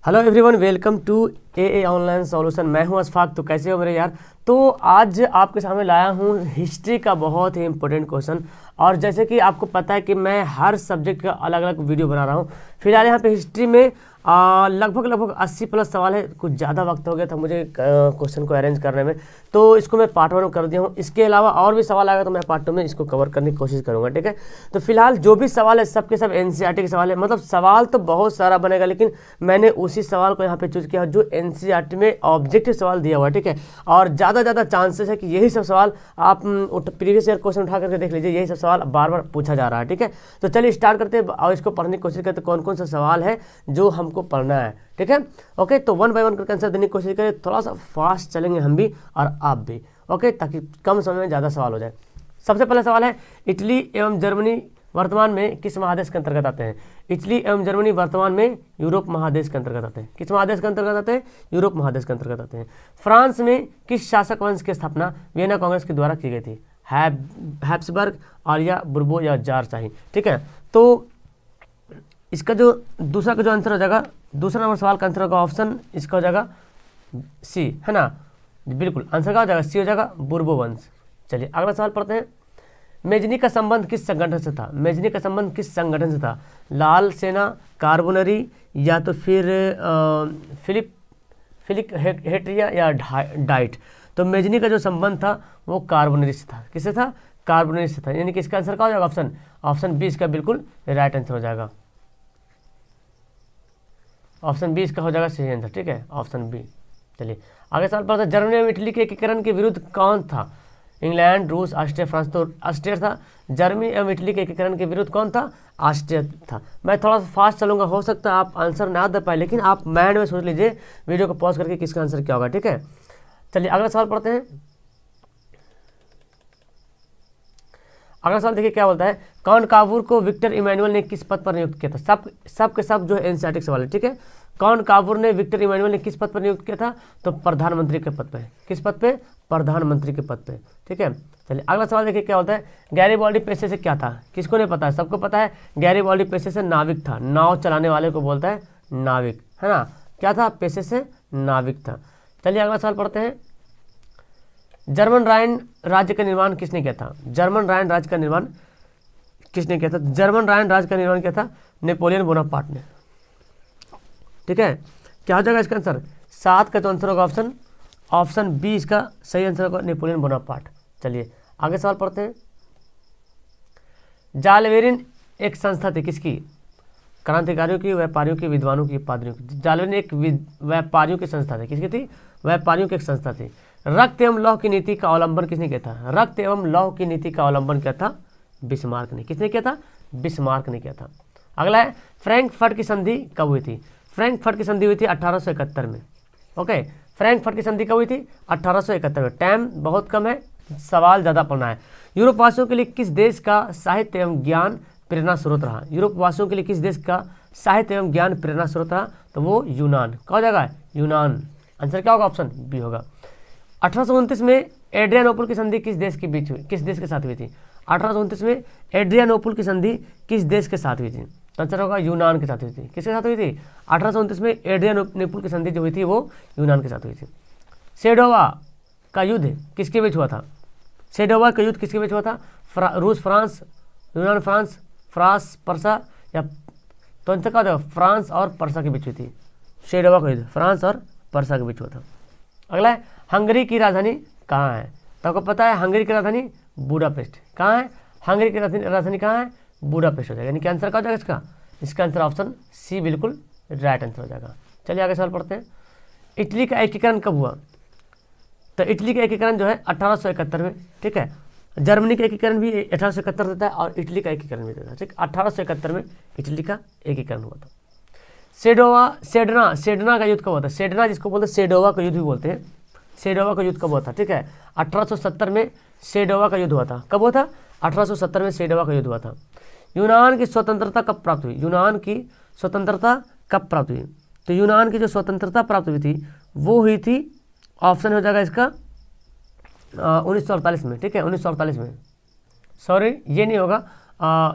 Hello everyone, welcome to a online solution. मैं हूं अशफाक। तो कैसे हो मेरे यार। तो आज आपके सामने लाया हूं हिस्ट्री का बहुत ही इंपॉर्टेंट क्वेश्चन। और जैसे कि आपको पता है कि मैं हर सब्जेक्ट का अलग अलग वीडियो बना रहा हूं। फिलहाल यहाँ पे हिस्ट्री में लगभग 80 प्लस सवाल है। कुछ ज़्यादा वक्त हो गया था मुझे क्वेश्चन को अरेंज करने में, तो इसको मैं पार्ट 1 में कर दिया हूँ। इसके अलावा और भी सवाल आएगा तो मैं पार्ट 2 में इसको कवर करने की कोशिश करूँगा, ठीक है। तो फिलहाल जो भी सवाल है सब के सब एनसीईआरटी के सवाल है। मतलब सवाल तो बहुत सारा बनेगा, लेकिन मैंने उसी सवाल को यहाँ पे चूज किया जो एनसीईआरटी में ऑब्जेक्टिव सवाल दिया हुआ है, ठीक है। और ज़्यादा चांसेस है कि यही सब सवाल आप प्रीवियस ईयर क्वेश्चन उठा करके देख लीजिए, यही सब सवाल बार बार पूछा जा रहा है, ठीक है। तो चलिए स्टार्ट करते हैं और इसको पढ़ने की कोशिश करते हैं कौन कौन सा सवाल है जो हमको पढ़ना है, ठीक है। ओके, तो 1 बाय 1 करके आंसर देने की कोशिश करें। थोड़ा सा फास्ट चलेंगे हम भी और आप भी, ओके, ताकि कम समय में ज़्यादा सवाल हो जाए। सबसे पहला सवाल है, इटली एवं जर्मनी वर्तमान में किस महादेश के अंतर्गत आते हैं। इटली एवं जर्मनी वर्तमान में यूरोप महादेश के अंतर्गत आते हैं। किस महादेश के अंतर्गत आते हैं? यूरोप महादेश के अंतर्गत आते हैं। फ्रांस में किस शासक वंश की स्थापना वियना कांग्रेस के द्वारा की गई थी? हैब्सबर्ग, आर्या, बुर्बो या जारशाही, ठीक है। तो इसका जो दूसरा का जो आंसर हो जाएगा, दूसरा नंबर सवाल का आंसर होगा ऑप्शन इसका हो जाएगा सी, है ना। बिल्कुल आंसर क्या हो जाएगा? सी हो जाएगा, बुर्बो वंश। चलिए अगला सवाल पढ़ते हैं। मेजनी का संबंध किस संगठन से था? मेजनी का संबंध किस संगठन से था? लाल सेना, कार्बोनरी या तो फिर फिलिक हेट्रिया या डाइट। तो मेजनी का जो संबंध था वो कार्बोनरी से था। किससे था? कार्बोनरी से था। यानी कि इसका आंसर क्या हो जाएगा? ऑप्शन बी इसका बिल्कुल राइट आंसर हो जाएगा। ऑप्शन बी इसका हो जाएगा सही आंसर, ठीक है, ऑप्शन बी। चलिए आगे सवाल पढ़ते हैं। जर्मनी एवं इटली के एकीकरण के विरुद्ध कौन था? इंग्लैंड, रूस, ऑस्ट्रिया, फ्रांस। तो ऑस्ट्रिया था। जर्मनी एवं इटली के एकीकरण के विरुद्ध कौन था? ऑस्ट्रिया था। मैं थोड़ा सा फास्ट चलूंगा, हो सकता है आप आंसर ना दे पाए, लेकिन आप माइंड में सोच लीजिए वीडियो को पॉज करके किसका आंसर क्या होगा, ठीक है। चलिए अगला सवाल पढ़ते हैं। अगला सवाल देखिए क्या बोलता है। कौन काबूर को विक्टर इमैनुअल ने किस पद पर नियुक्त किया था? सब के सब जो है एनसीईआरटी सवाल है, ठीक है। कौन काबूर ने विक्टर इमैनुअल ने किस पद पर नियुक्त किया था? तो प्रधानमंत्री के पद पे। किस पद पे? प्रधानमंत्री के पद पे, ठीक है। चलिए अगला सवाल देखिए क्या होता है। गैरिबाल्डी पेशे से क्या था? किसको नहीं पता है? सबको पता है। गैरिबाल्डी पेशे से नाविक था। नाव चलाने वाले को बोलता है नाविक, है ना। क्या था? पेशे से नाविक था। चलिए अगला सवाल पढ़ते हैं। जर्मन राइन राज्य का निर्माण किसने किया था? जर्मन राइन राज्य का निर्माण किसने किया था? जर्मन राइन राज्य का निर्माण किया था नेपोलियन बोनापार्ट ने, ठीक है। क्या हो जाएगा इसका आंसर? 7 का जो आंसर होगा ऑप्शन बी इसका सही आंसर होगा, नेपोलियन बोनापार्ट। चलिए आगे सवाल पढ़ते हैं। जालवेरिन एक संस्था थी किसकी? क्रांतिकारियों की, व्यापारियों की, विद्वानों की, पादरियों की। जालवेरिन एक व्यापारियों की संस्था थी। किसकी थी? व्यापारियों की एक संस्था थी। रक्त एवं लौह की नीति का अवलंबन किसने किया था? रक्त एवं लौह की नीति का अवलंबन किया था बिस्मार्क ने। किसने किया था? बिस्मार्क ने किया था। अगला है, फ्रैंकफर्ट की संधि कब हुई थी? फ्रैंकफर्ट की संधि हुई थी 1871 में, ओके। फ्रैंकफर्ट की संधि कब हुई थी? 1871 में। टाइम बहुत कम है, सवाल ज़्यादा पढ़ना है। यूरोप वासियों के लिए किस देश का साहित्य एवं ज्ञान प्रेरणा स्रोत रहा? यूरोप वासियों के लिए किस देश का साहित्य एवं ज्ञान प्रेरणा स्रोत रहा? तो वो यूनान। क्या हो जाएगा? यूनान। आंसर क्या होगा? ऑप्शन बी होगा। 1829 में एड्रियानोपल की संधि किस देश के बीच हुई? किस देश के साथ हुई थी? 1829 में एड्रियानोपल की संधि किस देश के साथ हुई थी? आंसर होगा यूनान के साथ हुई थी। किसके साथ हुई थी? 1829 में एड्रियानोपल की संधि जो हुई थी वो यूनान के साथ हुई थी। सेडोवा का युद्ध किसके बीच हुआ था? सेडोवा का युद्ध किसके बीच हुआ था? रूस फ्रांस, यूनान फ्रांस, फ्रांस पर्सा या तो आंसर क्या होगा? फ्रांस और पर्सा के बीच हुई थी। सेडोवा का युद्ध फ्रांस और पर्सा के बीच हुआ था। अगला है, हंगरी की राजधानी कहाँ है? तो आपको पता है हंगरी की राजधानी बुडापेस्ट। कहाँ है? हंगरी की राजधानी कहाँ है? बुडापेस्ट हो जाएगा। यानी कि आंसर क्या हो जाएगा इसका? इसका आंसर ऑप्शन सी बिल्कुल राइट आंसर हो जाएगा। चलिए आगे सवाल पढ़ते हैं। इटली का एकीकरण कब हुआ? तो इटली का एकीकरण जो है 1871 में, ठीक है। जर्मनी का एकीकरण भी 1871 देता है और इटली का एकीकरण भी देता है, ठीक। 1871 में इटली का एकीकरण हुआ था। सेडना का युद्ध कब हुआ था? सेडना जिसको बोलते हैं सेडोवा का युद्ध भी बोलते हैं। सेडोवा का युद्ध कब हुआ था? ठीक है, 1870 में सेडोवा का युद्ध हुआ था। कब हुआ था? 1870 में सेडोवा का युद्ध हुआ था। यूनान की स्वतंत्रता कब प्राप्त हुई? यूनान की स्वतंत्रता कब प्राप्त हुई? तो यूनान की जो स्वतंत्रता प्राप्त हुई थी वो हुई थी, ऑप्शन हो जाएगा इसका 1948 में, ठीक है, 1948 में। सॉरी ये नहीं होगा,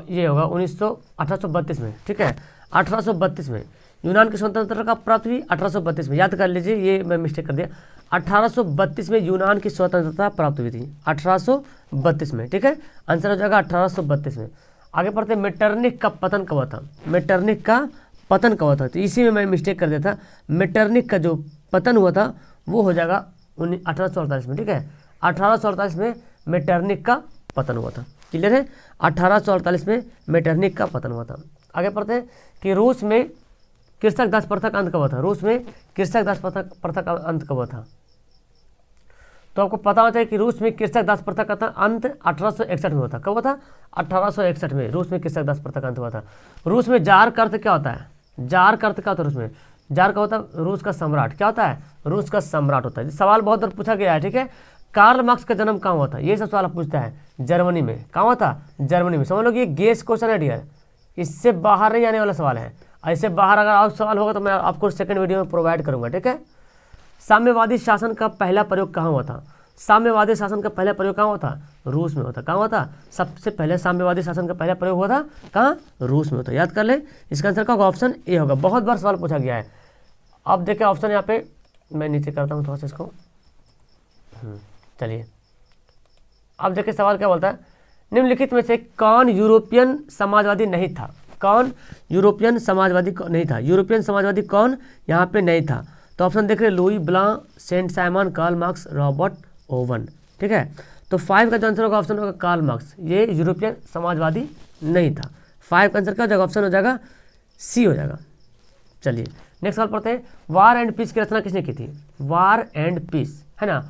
ये होगा 1832 में, ठीक है, 1832 में यूनान की स्वतंत्रता कब प्राप्त हुई? 1832 में। याद कर लीजिए, ये मैं मिस्टेक कर दिया, 1832 में यूनान की स्वतंत्रता प्राप्त हुई थी, 1832 में। ठीक है, आंसर हो जाएगा 1832 में। आगे पढ़ते हैं, मेटरनिख का पतन कब हुआ था? मेटरनिख का पतन कब हुआ था? तो इसी में मैं मिस्टेक कर दिया था। मेटरनिख का जो पतन हुआ था वो हो जाएगा 1848 में। ठीक है, 1848 में मेटरनिख का पतन हुआ था। क्लियर है, 1848 में मेटरनिख का पतन हुआ था। आगे पढ़ते हैं कि रूस में कृषक दास प्रथा का अंत कब हुआ था? रूस में कृषक दास प्रथा का अंत कब हुआ था? तो आपको पता होना चाहिए कि रूस में कृषक दास प्रथा का अंत 1861 में हुआ था। कब हुआ था? 1861 में रूस में कृषक दास प्रथा का अंत हुआ था। रूस में जार का अर्थ क्या होता है? जार का अर्थ क्या होता है? रूस में जार का होता है रूस का सम्राट। क्या होता है? रूस का सम्राट होता है। सवाल बहुत बार पूछा गया है। ठीक है, कार्ल मार्क्स का जन्म कहाँ हुआ था? ये सब सवाल पूछता है। जर्मनी में। कहाँ हुआ था? जर्मनी में। समझ लो कि ये गेस क्वेश्चन है डियर, इससे बाहर नहीं आने वाला सवाल है। ऐसे बाहर अगर और सवाल होगा तो मैं आपको सेकंड वीडियो में प्रोवाइड करूंगा। ठीक है, साम्यवादी शासन का पहला प्रयोग कहाँ हुआ था? साम्यवादी शासन का पहला प्रयोग कहाँ हुआ था? रूस में होता। कहाँ हुआ था? सबसे पहले साम्यवादी शासन का पहला प्रयोग हुआ था कहाँ? रूस में होता। याद कर ले, इसका आंसर का ऑप्शन ए होगा। बहुत बार सवाल पूछा गया है। अब देखिए ऑप्शन यहाँ पे मैं नीचे करता हूँ थोड़ा सा इसको। चलिए अब देखिए सवाल क्या बोलता है, निम्नलिखित में से कौन यूरोपियन समाजवादी नहीं था? कौन यूरोपियन समाजवादी नहीं था? यूरोपियन समाजवादी कौन यहाँ पे नहीं था? तो ऑप्शन देख रहे, Louis Blanc, Saint Simon, Karl Marx, Robert Owen. ठीक है, तो 5 का जो आंसर होगा ऑप्शन होगा कार्ल मार्क्स। ये यूरोपियन समाजवादी नहीं था। 5 का आंसर क्या हो जाएगा? ऑप्शन हो जाएगा सी हो जाएगा। चलिए नेक्स्ट सवाल पढ़ते हैं, वार एंड पीस की रचना किसने की थी? वार एंड पीस है ना,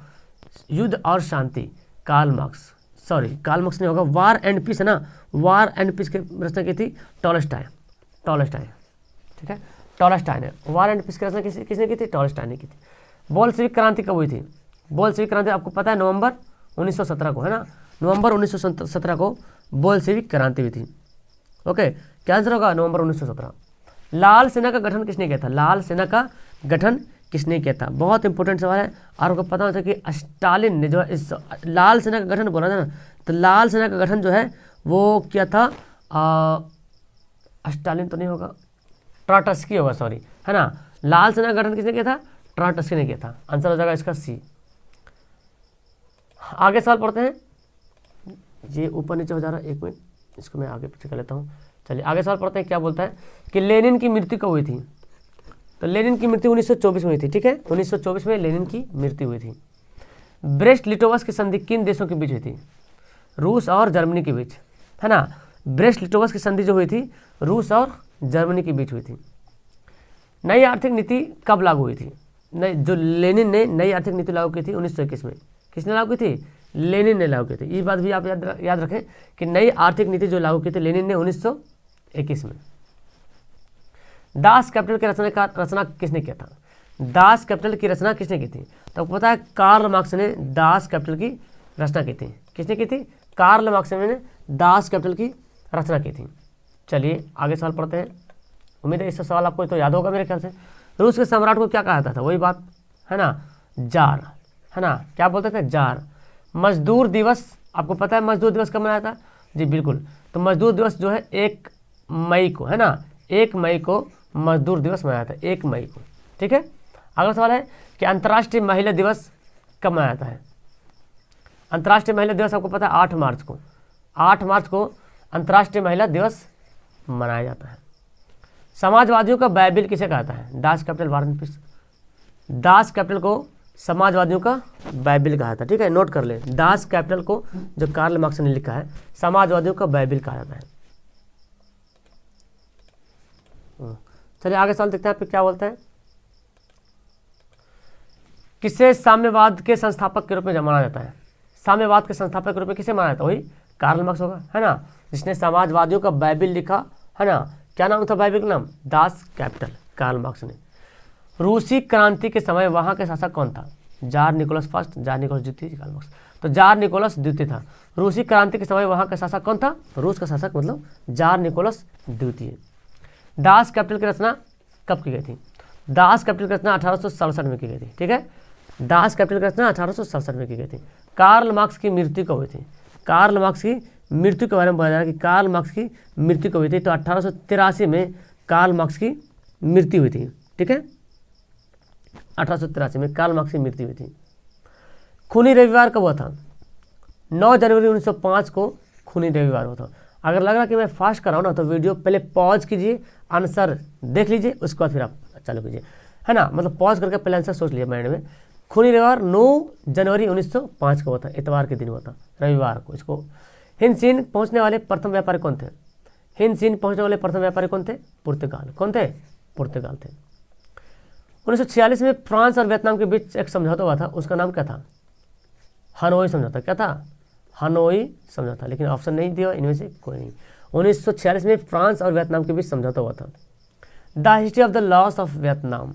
युद्ध और शांति, Karl Marx. Sorry Karl Marx नहीं होगा, वार एंड पीस है ना, वार एंड पीस की रचना की थी टॉलस्टॉय। ठीक है, टॉलस्टॉय ने वार एंड पीस की रचना किसने की थी? टॉलस्टॉय ने की थी। बोल्शेविक क्रांति कब हुई थी? बोल्शेविक क्रांति आपको पता है नवंबर 1917 को है ना, नवंबर 1917 को बोल्शेविक क्रांति हुई थी। ओके, क्या आंसर होगा? नवंबर 1917। लाल सेना का गठन किसने किया था? लाल सेना का गठन किसने किया था? बहुत इंपॉर्टेंट सवाल है और आपको पता होता है कि स्टालिन ने जो इस लाल सेना का गठन बोला था ना, तो लाल सेना का गठन जो है वो किया था, स्टालिन तो नहीं होगा, ट्राटस्की होगा, सॉरी है ना। लाल सेना का गठन किसने किया था? ट्राटस्की ने किया था। आंसर हो जाएगा इसका सी। आगे सवाल पढ़ते हैं, ये ऊपर नीचे हो जा रहा है, एक मिनट इसको मैं आगे पीछे कर लेता हूँ। चलिए आगे सवाल पढ़ते हैं, क्या बोलता है कि लेनिन की मृत्यु कब हुई थी? तो लेनिन की मृत्यु 1924 में हुई थी। ठीक है, 1924 में लेनिन की मृत्यु हुई थी। ब्रेस्ट लिटोवस की संधि किन देशों के बीच हुई थी? रूस और जर्मनी के बीच है ना। ब्रेस्ट लिटोवस की संधि जो हुई थी रूस और जर्मनी के बीच हुई थी। नई आर्थिक नीति कब लागू हुई थी? नई जो लेनिन ने नई आर्थिक नीति लागू की थी 1921 में। किसने लागू की थी? लेनिन ने लागू की थी। ये बात भी आप याद रखें कि नई आर्थिक नीति जो लागू की थी लेनिन ने 1921 में। दास कैपिटल की रचना किसने किया था? दास कैपिटल की रचना किसने की थी? तो आपको पता है कार्ल मार्क्स ने दास कैपिटल की रचना की थी। किसने की थी? कार्ल मार्क्स ने दास कैपिटल की रचना की थी। चलिए आगे सवाल पढ़ते हैं। उम्मीद है इसका सवाल आपको तो याद होगा मेरे ख्याल से। रूस के सम्राट को क्या कहा जाता था? वही बात है ना, जार है ना। क्या बोलते थे? जार। मजदूर दिवस आपको पता है मजदूर दिवस कब मनाया था? जी बिल्कुल, तो मजदूर दिवस जो है 1 मई को है ना, 1 मई को मजदूर दिवस मनाया था, 1 मई को। ठीक है, अगला सवाल है कि अंतर्राष्ट्रीय महिला दिवस कब मनाया जाता है? अंतर्राष्ट्रीय महिला दिवस आपको पता है 8 मार्च को। 8 मार्च को अंतर्राष्ट्रीय महिला दिवस मनाया जाता है। समाजवादियों का बाइबिल किसे कहता है? Das Kapital War and Peace. Das Kapital को समाजवादियों का बाइबिल कहा था। ठीक है, नोट कर ले, दास कैपिटल को जो कार्ल मार्क्स ने लिखा है समाजवादियों का बाइबिल कहा जाता है। चलिए आगे सवाल देखते हैं आप क्या बोलते हैं। किसे साम्यवाद के संस्थापक के रूप में माना जाता है? साम्यवाद के संस्थापक के रूप में किसे माना जाता है? वही कार्ल मार्क्स होगा है ना, जिसने समाजवादियों का बाइबिल लिखा है ना। क्या नाम था बाइबिल का नाम? दास कैपिटल, कार्ल मार्क्स ने। रूसी क्रांति के समय वहां के शासक कौन था? Tsar Nicholas first, tsar Nicholas द्वितीय, कार्ल मार्क्स। तो जार निकोलस द्वितीय था। रूसी क्रांति के समय वहां का शासक कौन था? रूस का शासक मतलब जार निकोलस द्वितीय। दास कैपिटल की रचना कब की गई थी? दास कैपिटल की रचना 1867 में की गई थी। ठीक है, दास कैपिटल की रचना 1867 में की गई थी। कार्ल मार्क्स की मृत्यु कब हुई थी? कार्ल मार्क्स की मृत्यु के बारे में बताया जा रहा है कि कार्ल मार्क्स की मृत्यु कब हुई थी। तो 1883 में कार्ल मार्क्स की मृत्यु हुई थी, ठीक है। 1883 में कार्ल मार्क्स की मृत्यु हुई थी। खूनी रविवार कब हुआ था? 9 जनवरी 1905 को खूनी रविवार हुआ था। अगर लग रहा कि मैं फास्ट कर रहा हूँ ना तो वीडियो पहले पॉज कीजिए, आंसर देख लीजिए, उसके बाद फिर आप चालू कीजिए, है ना। मतलब पॉज करके पहले आंसर सोच लिया माइंड में। खूनी रविवार 9 जनवरी 1905 को हुआ था, इतवार के दिन हुआ था, रविवार को। इसको हिंद चीन पहुँचने वाले प्रथम व्यापारी कौन थे? हिंद चीन पहुँचने वाले प्रथम व्यापारी कौन थे? पुर्तगाल। कौन थे? पुर्तगाल थे। 1946 में फ्रांस और वियतनाम के बीच एक समझौता हुआ था, उसका नाम क्या था? हनोई समझौता। क्या था? हनोई समझौता। लेकिन ऑप्शन नहीं दिया इनमें से कोई नहीं। 1946 में फ्रांस और वियतनाम के बीच समझौता हुआ था। The history of the loss of Vietnam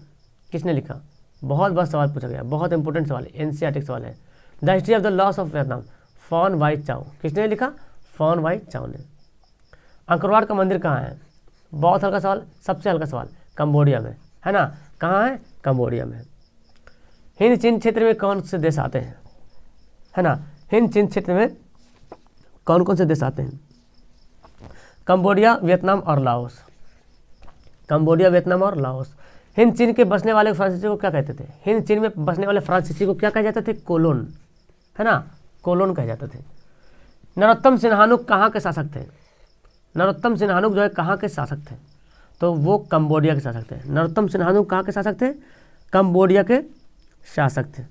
किसने लिखा? बहुत बड़ा सवाल पूछा गया, बहुत इंपॉर्टेंट सवाल है, एनसीईआरटी सवाल है। The history of the loss of Vietnam, Phan Boi Chau. किसने लिखा? फॉन वाई चाओ ने। अंकोरवाट का मंदिर कहाँ है? बहुत हल्का सवाल, सबसे हल्का सवाल, कंबोडिया में, है ना। कहाँ है? कंबोडिया में। हिंद चीन क्षेत्र में कौन से देश आते हैं? है ना, हिंद चीन क्षेत्र में कौन कौन से देश आते हैं? कंबोडिया, वियतनाम और लाओस। कंबोडिया, वियतनाम और लाओस। हिंद चीन के बसने वाले फ्रांसीसी को क्या कहते थे? हिंद चीन में बसने वाले फ्रांसीसी को क्या कहा जाते थे? कोलोन, है ना, कोलोन कहे जाते थे। नरोत्तम सिन्हानुक कहाँ के शासक थे? नरोत्तम सिन्हानुक जो है कहाँ के शासक थे? तो वो कंबोडिया के शासक थे। नरोत्तम सिन्हानुक कहाँ के शासक थे? कंबोडिया के शासक थे।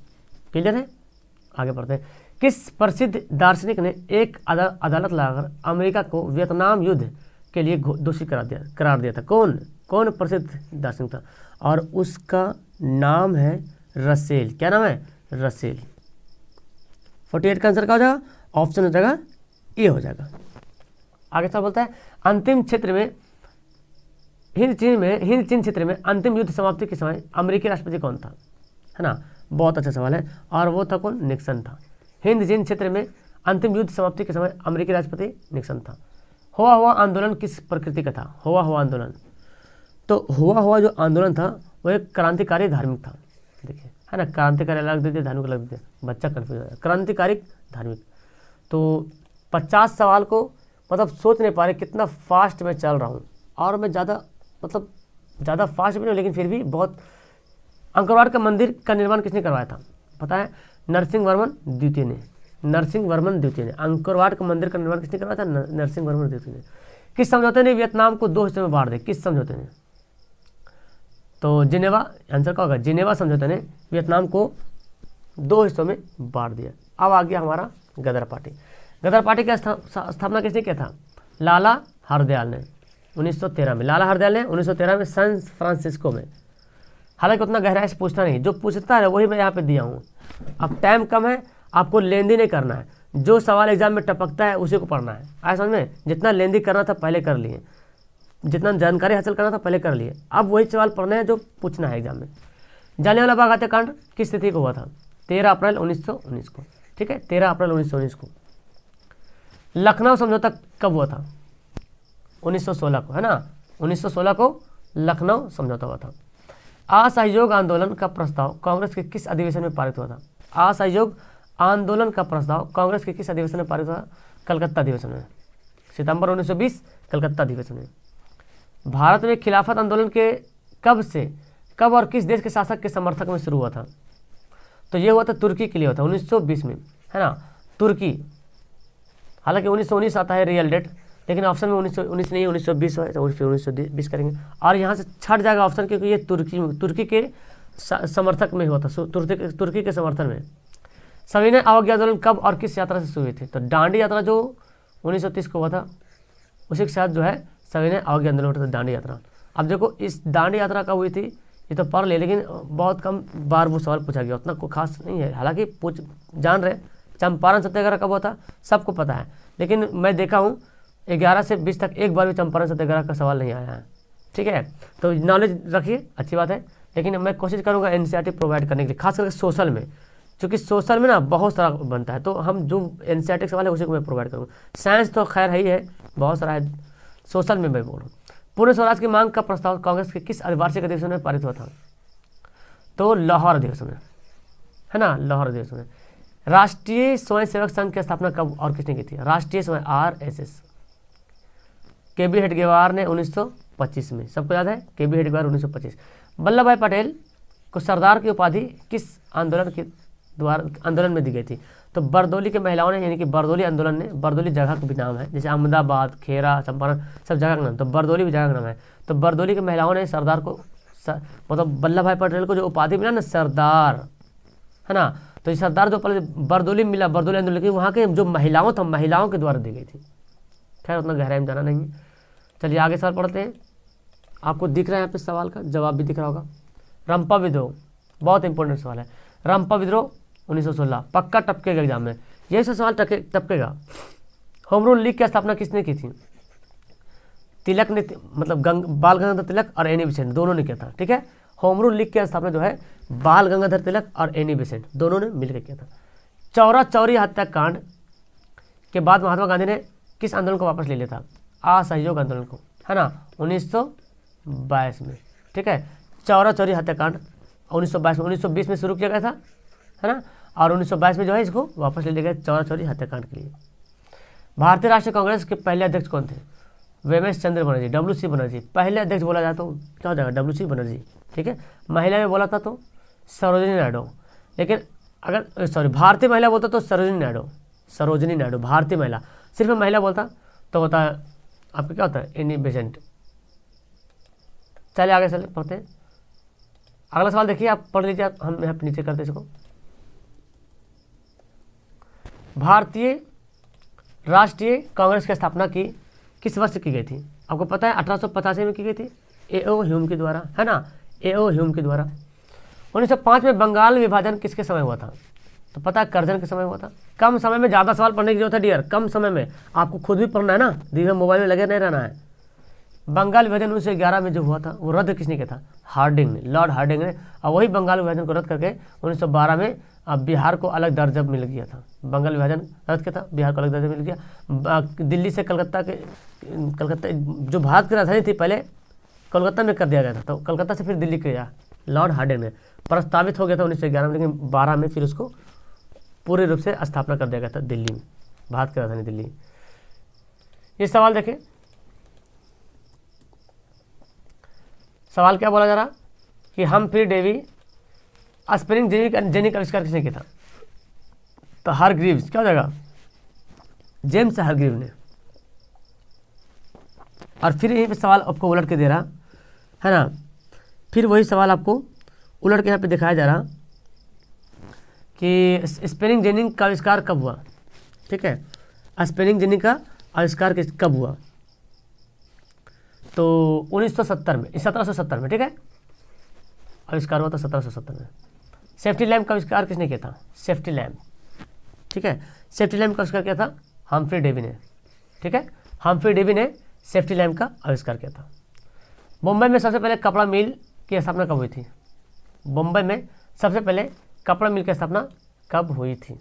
क्लियर है? आगे बढ़ते हैं। किस प्रसिद्ध दार्शनिक ने एक अदालत लगाकर अमेरिका को वियतनाम युद्ध के लिए दोषी करार दिया था? कौन प्रसिद्ध दार्शनिक था? और उसका नाम है रसेल। क्या नाम है? रसेल। 48 का आंसर क्या हो जाएगा? ऑप्शन हो जाएगा ए हो जाएगा। आगे सब बोलता है अंतिम क्षेत्र में हिंद चीन क्षेत्र में अंतिम युद्ध समाप्ति के समय अमेरिकी राष्ट्रपति कौन था? है ना, बहुत अच्छा सवाल है। और वो था कौन? निक्सन था। हिंद चीन क्षेत्र में अंतिम युद्ध समाप्ति के समय अमेरिकी राष्ट्रपति निक्सन था। हुआ आंदोलन किस प्रकृति का था? हुआ आंदोलन, तो हुआ जो आंदोलन था वो एक क्रांतिकारी धार्मिक था। देखिए, है ना, क्रांतिकारी अलग देते, धार्मिक अलग देते, बच्चा कन्फ्यूज हो जाए। क्रांतिकारी धार्मिक। तो 50 सवाल को मतलब सोच नहीं पा रहे कितना फास्ट मैं चल रहा हूँ। और मैं ज़्यादा फास्ट भी नहीं, लेकिन फिर भी बहुत। अंकोरवाट का मंदिर का निर्माण किसने करवाया था? पता है? नरसिंह वर्मन द्वितीय ने। नरसिंह वर्मन द्वितीय ने अंकोरवाट का मंदिर का निर्माण किसने करवाया था? नरसिंह वर्मन द्वितीय ने। किस समझौते ने वियतनाम को 2 हिस्सों में बांट दिया? किस समझौते ने? तो जिनेवा, आंसर क्या होगा? जिनेवा समझौते ने वियतनाम को 2 हिस्सों में बांट दिया। अब आ गया हमारा गदर पार्टी। गदर पार्टी का स्थापना किसने किया था? लाला हरदयाल ने 1913 में। लाला हरदयाल ने 1913 में सैन फ्रांसिस्को में। हालांकि उतना गहराई से पूछता नहीं, जो पूछता है वही मैं यहाँ पे दिया हूँ। अब टाइम कम है, आपको लेंदी नहीं करना है। जो सवाल एग्जाम में टपकता है उसी को पढ़ना है। आया समझ में? जितना लेंदी करना था पहले कर लिए, जितना जानकारी हासिल करना था पहले कर लिए। अब वही सवाल पढ़ना है जो पूछना है एग्जाम में। जलियांवाला बाग हत्याकांड किस तिथि को हुआ था? 13 अप्रैल 1919 को। ठीक है, 13 अप्रैल 1919 को। लखनऊ समझौता कब हुआ था? 1916 को, है ना। 1916 को लखनऊ समझौता हुआ था। असहयोग आंदोलन का प्रस्ताव कांग्रेस के किस अधिवेशन में पारित हुआ था? असहयोग आंदोलन का प्रस्ताव कांग्रेस के किस अधिवेशन में पारित हुआ? कलकत्ता अधिवेशन में, सितंबर 1920 कलकत्ता अधिवेशन में। भारत में खिलाफत आंदोलन के कब और किस देश के शासक के समर्थक में शुरू हुआ था? तो ये हुआ था तुर्की के लिए हुआ था 1920 में, है ना, तुर्की। हालांकि 1919 आता है रियल डेट, लेकिन ऑप्शन में 1919 नहीं 1920 है, तो फिर 1920 करेंगे। और यहाँ से छट जाएगा ऑप्शन, क्योंकि ये तुर्की के समर्थक में हुआ था, तुर्की के समर्थन में। सविनय अवज्ञा आंदोलन कब और किस यात्रा से शुरू हुई थी? तो दांडी यात्रा जो 1930 को हुआ था, उसी के साथ जो है सविनय अवज्ञा आंदोलन होता था, दांडी यात्रा। अब देखो इस दांडी यात्रा कब हुई थी ये तो पढ़ ले, लेकिन बहुत कम बार वो सवाल पूछा गया, उतना कोई खास नहीं है। हालांकि जान रहे चंपारण सत्याग्रह कब हुआ था सबको पता है, लेकिन मैं देखा हूँ 11 से 20 तक एक बार भी चंपारण सत्याग्रह का सवाल नहीं आया है। ठीक है, तो नॉलेज रखिए, अच्छी बात है। लेकिन मैं कोशिश करूँगा एनसीईआरटी प्रोवाइड करने के लिए, खास करके सोशल में, क्योंकि सोशल में ना बहुत सारा बनता है, तो हम जो एनसीईआरटी सवाल है उसी को मैं प्रोवाइड करूँगा। साइंस तो खैर ही है, बहुत सारा है, सोशल में मैं बोल रहा हूँ। पूर्ण स्वराज की मांग का प्रस्ताव कांग्रेस के किस वार्षिक अधिवेशन में पारित हुआ था? तो लाहौर अधिवेशन में, है ना, लाहौर अधिवेशन में। राष्ट्रीय स्वयंसेवक संघ की स्थापना कब और किसने की थी? राष्ट्रीय स्वयं RSS के बी हेडगेवार ने 1925 में। सबको याद है, KB हेडगेवार 1925। वल्लभ भाई पटेल को सरदार की उपाधि किस आंदोलन में दी गई थी? तो बरदौली के महिलाओं ने, यानी कि बरदौली आंदोलन ने, बरदौली जगह का भी नाम है, जैसे अहमदाबाद, खेरा, चंपारण सब जगह का नाम, तो बरदौली भी जगह का नाम है। तो बरदौली के महिलाओं ने सरदार को मतलब वल्लभ भाई पटेल को जो उपाधि मिला ना सरदार, है ना, तो ये सरदार जो बरदौली मिला, बरदौली आंदोलन की वहाँ के जो महिलाओं था, महिलाओं के द्वारा दी गई थी। खैर उतना गहराई में जाना नहीं है। चलिए आगे सवाल पढ़ते हैं। आपको दिख रहा है यहाँ पे सवाल का जवाब भी दिख रहा होगा। रंपा विद्रोह बहुत इंपॉर्टेंट सवाल है। रंपा विद्रोह 1916 पक्का टपकेगा एग्जाम में, यही सा सवाल टपकेगा। होम रूल लीग की स्थापना किसने की थी? तिलक ने, मतलब बाल गंगाधर तिलक और एनी बेसेंट दोनों ने किया था। ठीक है, होम रूल लीग की स्थापना जो है बाल गंगाधर तिलक और एनी बेसेंट दोनों ने मिलकर किया था। चौरा चौरी हत्याकांड के बाद महात्मा गांधी ने किस आंदोलन को वापस ले लिया था? असहयोग आंदोलन को, है ना, 1922 में। ठीक है, चौरा चौरी हत्याकांड 1922 में, 1920 में शुरू किया गया था, है ना, और 1922 में जो है इसको वापस ले लिया गया चौरा चौरी हत्याकांड के लिए। भारतीय राष्ट्रीय कांग्रेस के पहले अध्यक्ष कौन थे? वेमेश चंद्र बनर्जी, WC बनर्जी। पहले अध्यक्ष बोला जाए तो क्या हो जाएगा? WC बनर्जी। ठीक है, महिला में बोला था तो सरोजिनी नायडू, लेकिन अगर सॉरी भारतीय महिला बोलता तो सरोजिनी नायडू भारतीय महिला। सिर्फ महिला बोलता तो होता है आपका क्या होता है? Annie Besant. चलिए आगे चले पढ़ते हैं। अगला सवाल देखिए, आप पढ़ लीजिए, हम यहाँ नीचे करते इसको। भारतीय राष्ट्रीय कांग्रेस की स्थापना किस वर्ष की गई थी? आपको पता है 1885 में की गई थी, A.O. ह्यूम के द्वारा, है ना, A.O. ह्यूम के द्वारा। 1905 में बंगाल विभाजन किसके समय हुआ था? तो पता है करजन के समय हुआ था। कम समय में ज़्यादा सवाल पढ़ने की जरूरत है डियर, कम समय में आपको खुद भी पढ़ना है ना, दिन में मोबाइल में लगे नहीं रहना है। बंगाल विभाजन 1911 में जो हुआ था वो रद्द किसने किया था? हार्डिंग ने, लॉर्ड हार्डिंग ने। और वही बंगाल विभाजन को रद्द करके 1912 में बिहार को अलग दर्जा मिल गया था। बंगाल विभाजन रद्द किया था, बिहार को अलग दर्जा मिल गया। दिल्ली से कलकत्ता जो भारत की राजधानी थी पहले कोलकाता में कर दिया गया था, तो कलकत्ता से फिर दिल्ली किया लॉर्ड हार्डिंग ने। प्रस्तावित हो गया था 1911 में, लेकिन 12 में फिर उसको पूरे रूप से स्थापना कर दिया गया था दिल्ली में, भारत की राजधानी दिल्ली। ये सवाल देखें, सवाल क्या बोला जा रहा कि हम्फ्री डेवी स्पिनिंग जेनी का आविष्कार किसने किया था? तो हारग्रीव्स, क्या हो जाएगा? जेम्स हारग्रीव ने। और फिर यहीं पे सवाल आपको उलट के दे रहा है ना, फिर वही सवाल आपको उलट के यहाँ पे दिखाया जा रहा कि स्पिनिंग जेनी का आविष्कार कब हुआ? ठीक है, स्पिनिंग जेनी का आविष्कार कब हुआ? तो 1970 में, 1770 में। ठीक है, आविष्कार हुआ था 1770 में। सेफ्टी लैम्प का आविष्कार किसने किया था? Safety lamp. ठीक है, सेफ्टी लैम्प का आविष्कार किया था हम्फ्री डेवी ने। ठीक है, हम्फ्री डेवी ने सेफ्टी लैम्प का आविष्कार किया था। मुंबई में सबसे पहले कपड़ा मिल की स्थापना कब हुई थी? मुंबई में सबसे पहले कपड़ा मिल की स्थापना कब हुई थी?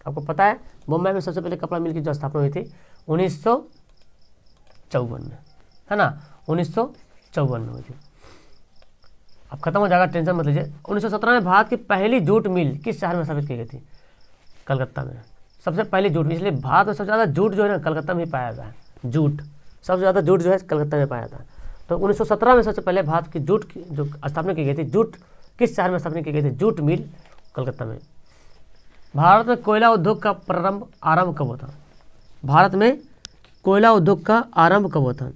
आपको पता है मुंबई में सबसे पहले कपड़ा मिल की जो स्थापना हुई थी 1954 में, है ना, 1954 में हुई थी। अब खत्म हो जाएगा, टेंशन मत लीजिए। 1917 में भारत की पहली जूट मिल किस शहर में स्थापित की गई थी? कलकत्ता में। सबसे पहली जूट, इसलिए भारत में सबसे ज़्यादा जूट जो है ना कलकत्ता में ही पाया जाता है। जूट सबसे ज़्यादा जूट जो है कलकत्ता में पाया जाता है। तो 1917 में सबसे पहले भारत की जूट की जो स्थापना की गई थी, जूट किस शहर में स्थापना की गई थी? जूट मिल कलकत्ता में। भारत में कोयला उद्योग का आरंभ कब हुआ था? भारत में कोयला उद्योग का आरंभ कब हुआ था?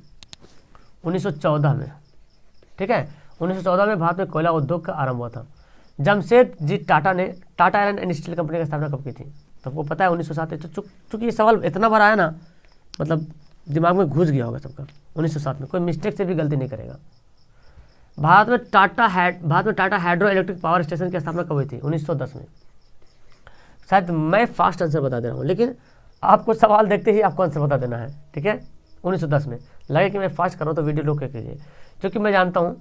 1914 में। ठीक है, 1914 में भारत में कोयला उद्योग का आरंभ हुआ था। जमशेदजी टाटा ने Tata iron and steel company की स्थापना कब की थी? तो आपको पता है 1907। तो चूंकि ये सवाल इतना बार आया ना, मतलब दिमाग में घुस गया होगा सबका। 1907 में कोई मिस्टेक से भी गलती नहीं करेगा। भारत में Tata hydro electric power station की स्थापना कब हुई थी? 1910 में। शायद मैं फास्ट आंसर बता दे रहा हूँ, लेकिन आपको सवाल देखते ही आपको आंसर बता देना है। ठीक है, 1910 में। लगे कि मैं फास्ट कर रहा हूँ तो वीडियो रोक के कीजिए, क्योंकि मैं जानता हूँ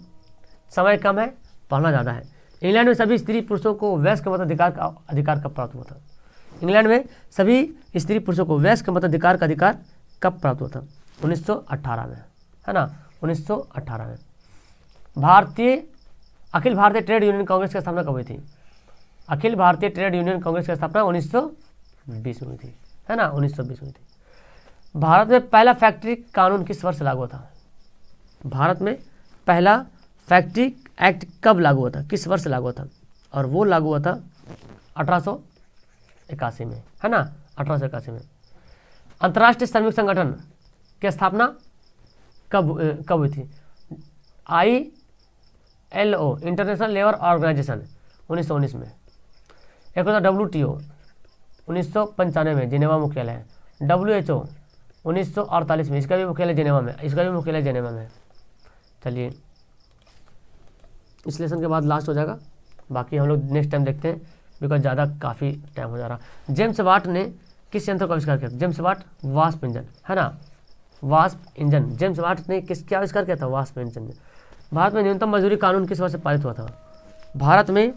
समय कम है, पढ़ना ज़्यादा है। इंग्लैंड में सभी स्त्री पुरुषों को वयस्क मताधिकार का अधिकार कब प्राप्त हुआ था? इंग्लैंड में सभी स्त्री पुरुषों को वयस्क मताधिकार का अधिकार कब प्राप्त हुआ था? 1918 में, है ना, 1918 में। अखिल भारतीय ट्रेड यूनियन कांग्रेस की स्थापना कब हुई थी? अखिल भारतीय ट्रेड यूनियन कांग्रेस की स्थापना 1920 में हुई थी, है ना, 1920 में हुई थी। भारत में पहला फैक्ट्री कानून किस वर्ष लागू हुआ था? भारत में पहला फैक्ट्री एक्ट कब लागू हुआ था, किस वर्ष लागू हुआ था? और वो लागू हुआ था 1881 में, है ना, 1881 में। अंतर्राष्ट्रीय श्रमिक संगठन की स्थापना कब हुई थी? ILO, इंटरनेशनल लेबर ऑर्गेनाइजेशन, 1919 में। एक होता WTO, 1995 में, जिनेवा मुख्यालय है। WHO 1948 में, इसका भी मुख्यालय जिनेवा में, इसका भी मुख्यालय जिनेवा में है। चलिए, इस लेसन के बाद लास्ट हो जाएगा, बाकी हम लोग नेक्स्ट टाइम देखते हैं, बिकॉज ज़्यादा काफ़ी टाइम हो जा रहा। जेम्स वाट ने किस यंत्र का आविष्कार किया? जेम्स वाट, वास्प इंजन, है ना, वास्प इंजन। जेम्स वाट ने क्या आविष्कार किया था? Wasp engine. भारत में न्यूनतम मजदूरी कानून किस वर्ष से पारित हुआ था? भारत में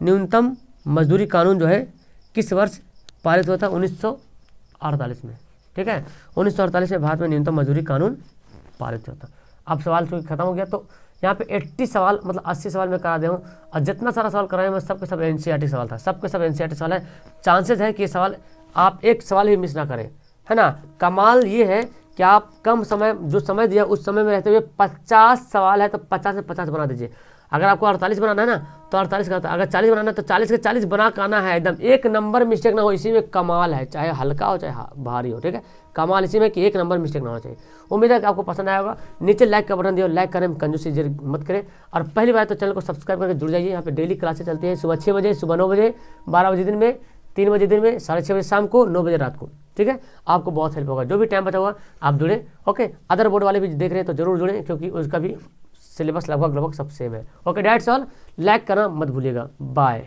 न्यूनतम मजदूरी कानून जो है किस वर्ष पारित हुआ था? 1948 में, ठीक है, 1948 में भारत में न्यूनतम मजदूरी कानून पारित हुआ था। अब सवाल चूँकि खत्म हो गया, तो यहाँ पे 80 सवाल, मतलब 80 सवाल मैं करा दे हूँ, और जितना सारा सवाल कराए मैं सबके सब NCERT सवाल था, सबके सब NCERT सवाल है। चांसेस है कि ये सवाल आप एक सवाल भी मिस ना करें, है ना। कमाल ये है कि आप कम समय, जो समय दिया उस समय में रहते हुए 50 सवाल है तो 50 में 50 बना दीजिए। अगर आपको 48 बनाना है ना तो 48 का, अगर 40 बनाना है तो 40 के 40 बना के आना है, एकदम एक नंबर मिस्टेक ना हो, इसी में कमाल है, चाहे हल्का हो चाहे भारी हो, ठीक है। कमाल इसी में कि एक नंबर मिस्टेक ना होना चाहिए। उम्मीद है कि आपको पसंद आया होगा। नीचे लाइक का बटन दियो, लाइक करें, कंजूसी मत करें, और पहली बार तो चैनल को सब्सक्राइब करके जुड़ जाइए। यहाँ पे डेली क्लासेस चलती है, सुबह 6 बजे, सुबह 9 बजे, 12 बजे दिन में, 3 बजे दिन में, 6:30 बजे शाम को, 9 बजे रात को, ठीक है। आपको बहुत हेल्प होगा, जो भी टाइम बचा होगा आप जुड़े, ओके। अदर बोर्ड वाले भी देख रहे हैं तो जरूर जुड़ें, क्योंकि उसका भी सिलेबस लगभग सब सेम है। Okay, that's all. लाइक करना मत भूलिएगा। बाय।